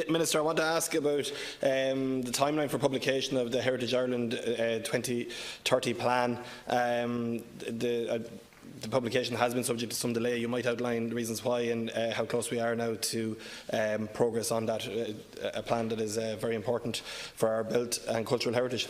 Minister, I want to ask about the timeline for publication of the Heritage Ireland 2030 plan. The publication has been subject to some delay. You might outline the reasons why and how close we are now to progress on that, a plan that is very important for our built and cultural heritage.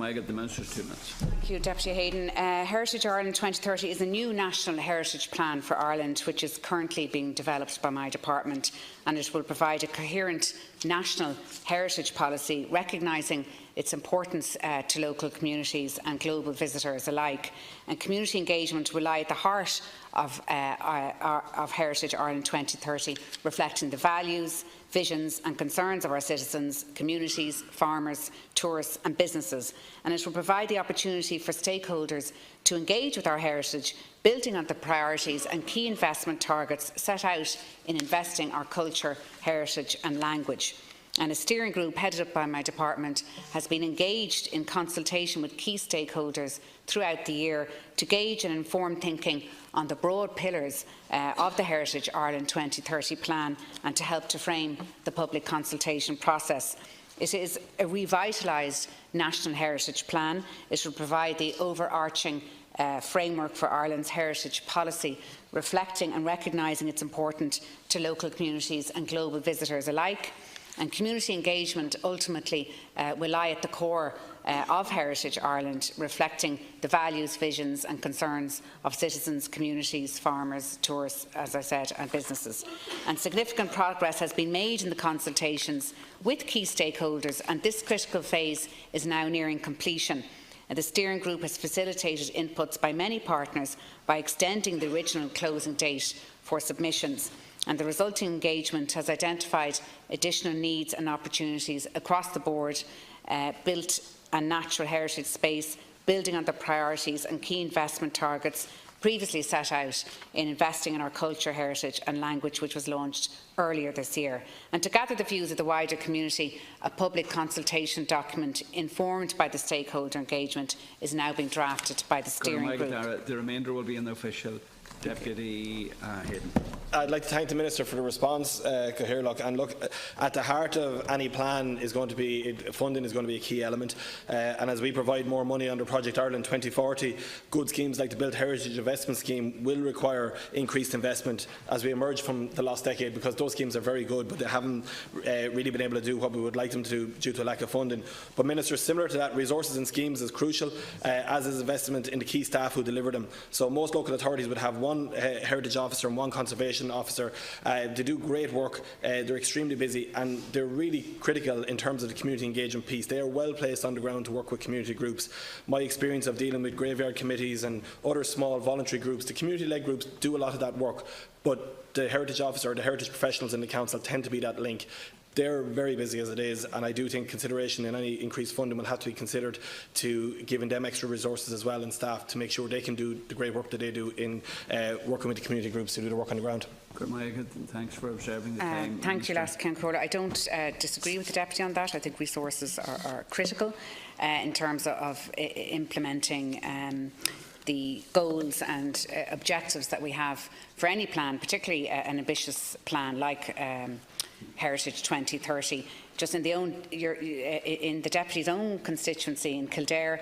I get the Minister's 2 minutes. Thank you, Deputy Heydon. Heritage Ireland 2030 is a new national heritage plan for Ireland, which is currently being developed by my department, and it will provide a coherent national heritage policy, recognising its importance to local communities and global visitors alike. And community engagement will lie at the heart of Heritage Ireland 2030, reflecting the values, visions and concerns of our citizens, communities, farmers, tourists and businesses. And it will provide the opportunity for stakeholders to engage with our heritage, building on the priorities and key investment targets set out in investing our culture, heritage and language. And a steering group headed up by my department has been engaged in consultation with key stakeholders throughout the year to gauge and inform thinking on the broad pillars of the Heritage Ireland 2030 plan and to help to frame the public consultation process. It is a revitalised national heritage plan. It will provide the overarching framework for Ireland's heritage policy, reflecting and recognising its importance to local communities and global visitors alike. And community engagement ultimately will lie at the core of Heritage Ireland, reflecting the values, visions and concerns of citizens, communities, farmers, tourists, as I said, and businesses. And significant progress has been made in the consultations with key stakeholders, and this critical phase is now nearing completion. The steering group has facilitated inputs by many partners by extending the original closing date for submissions. And the resulting engagement has identified additional needs and opportunities across the board, built and natural heritage space, building on the priorities and key investment targets previously set out in investing in our culture, heritage and language, which was launched earlier this year. And to gather the views of the wider community, a public consultation document informed by the stakeholder engagement is now being drafted by the steering group. The remainder will be in the official. Deputy Heydon. I'd like to thank the Minister for the response, and look, at the heart of any plan is going to be funding is going to be a key element, and as we provide more money under Project Ireland 2040, good schemes like the Built Heritage Investment Scheme will require increased investment as we emerge from the last decade, because those schemes are very good, but they haven't really been able to do what we would like them to due to a lack of funding. But Minister, similar to that, resources in schemes is crucial, as is investment in the key staff who deliver them. So most local authorities would have one heritage officer and one conservation officer. They do great work, they're extremely busy and they're really critical in terms of the community engagement piece. They are well placed on the ground to work with community groups. My experience of dealing with graveyard committees and other small voluntary groups, the community-led groups do a lot of that work, but the heritage officer, the heritage professionals in the council tend to be that link. They're very busy as it is, and I do think consideration in any increased funding will have to be considered to giving them extra resources as well and staff to make sure they can do the great work that they do in working with the community groups to do the work on the ground. Thanks for observing the time. Thank you, Last Cancrola. I don't disagree with the Deputy on that. I think resources are critical in terms of implementing the goals and objectives that we have for any plan, particularly an ambitious plan like Heritage 2030. Just in the Deputy's own constituency in Kildare,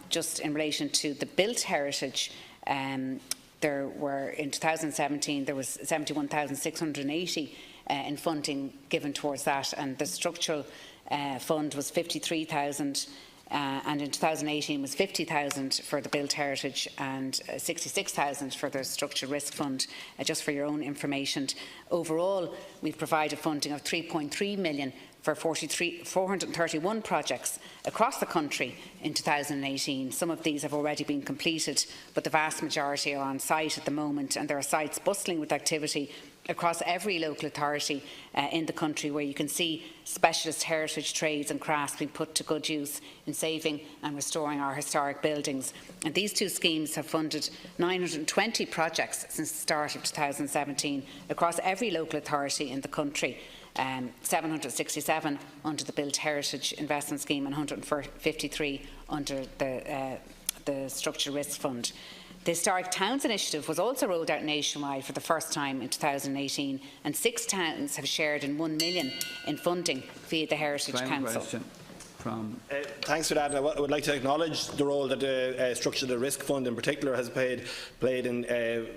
just in relation to the built heritage, there were in 2017 there was 71,680 in funding given towards that, and the structural fund was 53,000. And in 2018 was 50,000 for the built heritage and 66,000 for the structural risk fund, just for your own information. Overall, we've provided funding of 3.3 million for 431 projects across the country in 2018. Some of these have already been completed, but the vast majority are on site at the moment, and there are sites bustling with activity across every local authority in the country, where you can see specialist heritage trades and crafts being put to good use in saving and restoring our historic buildings. And these two schemes have funded 920 projects since the start of 2017 across every local authority in the country. 767 under the Built Heritage Investment Scheme and 153 under the Structural Risk Fund. The Historic Towns Initiative was also rolled out nationwide for the first time in 2018, and 6 towns have shared in £1 million in funding via the Heritage Council. Question from Thanks for that. I would like to acknowledge the role that the Structure the Risk Fund in particular has played in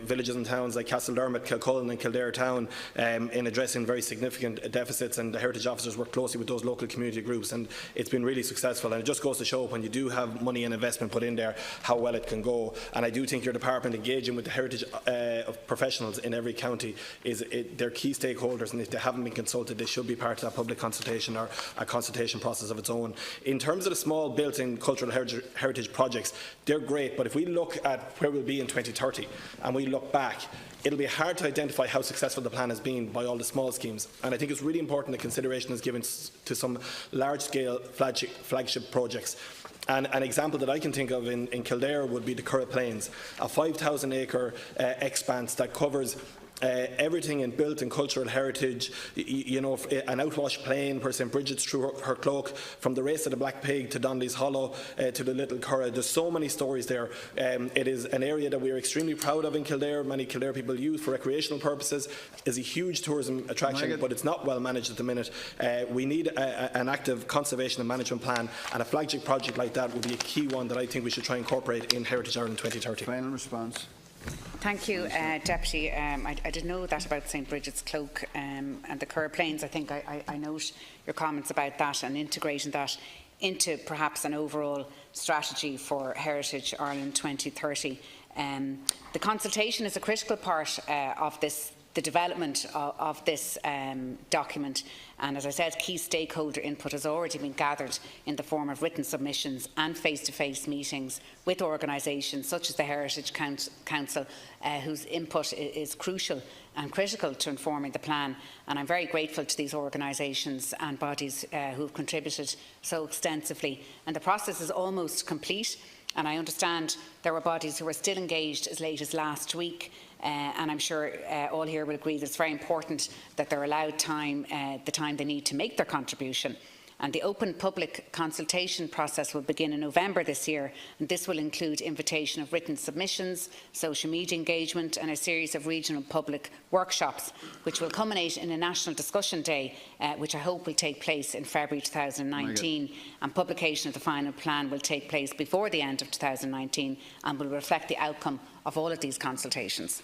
villages and towns like Castledermot, Kilcullen and Kildare Town in addressing very significant deficits, and the heritage officers work closely with those local community groups, and it's been really successful. And it just goes to show, when you do have money and investment put in there, how well it can go. And I do think your department engaging with the heritage of professionals in every county they're key stakeholders, and if they haven't been consulted, they should be part of that public consultation or a consultation process of its own. In terms of the small built-in cultural heritage projects, they're great, but if we look at where we'll be in 2030 and we look back, it'll be hard to identify how successful the plan has been by all the small schemes. And I think it's really important that consideration is given to some large-scale flagship projects. And an example that I can think of in Kildare would be the Curragh Plains, a 5,000-acre expanse that covers everything in built and cultural heritage, you know, an outwash plain where St Bridget's threw her cloak, from the race of the Black Pig to Donnelly's Hollow to the Little Curragh. There's so many stories there. It is an area that we are extremely proud of in Kildare. Many Kildare people use for recreational purposes. It's a huge tourism attraction, but it's not well managed at the minute. We need an active conservation and management plan, and a flagship project like that would be a key one that I think we should try and incorporate in Heritage Ireland 2030. final response. Thank you, Deputy. I didn't know that about St Bridget's Cloak and the Curragh Plains. I think I note your comments about that and integrating that into perhaps an overall strategy for Heritage Ireland 2030. The consultation is a critical part of the development of this document, and as I said, key stakeholder input has already been gathered in the form of written submissions and face-to-face meetings with organisations such as the Heritage Council, whose input is crucial and critical to informing the plan. And I'm very grateful to these organisations and bodies who have contributed so extensively. And the process is almost complete, and I understand there were bodies who were still engaged as late as last week. And I'm sure all here will agree that it's very important that they're allowed time, the time they need to make their contribution. And the open public consultation process will begin in November this year, and this will include invitation of written submissions, social media engagement and a series of regional public workshops, which will culminate in a national discussion day, which I hope will take place in February 2019, and publication of the final plan will take place before the end of 2019 and will reflect the outcome of all of these consultations.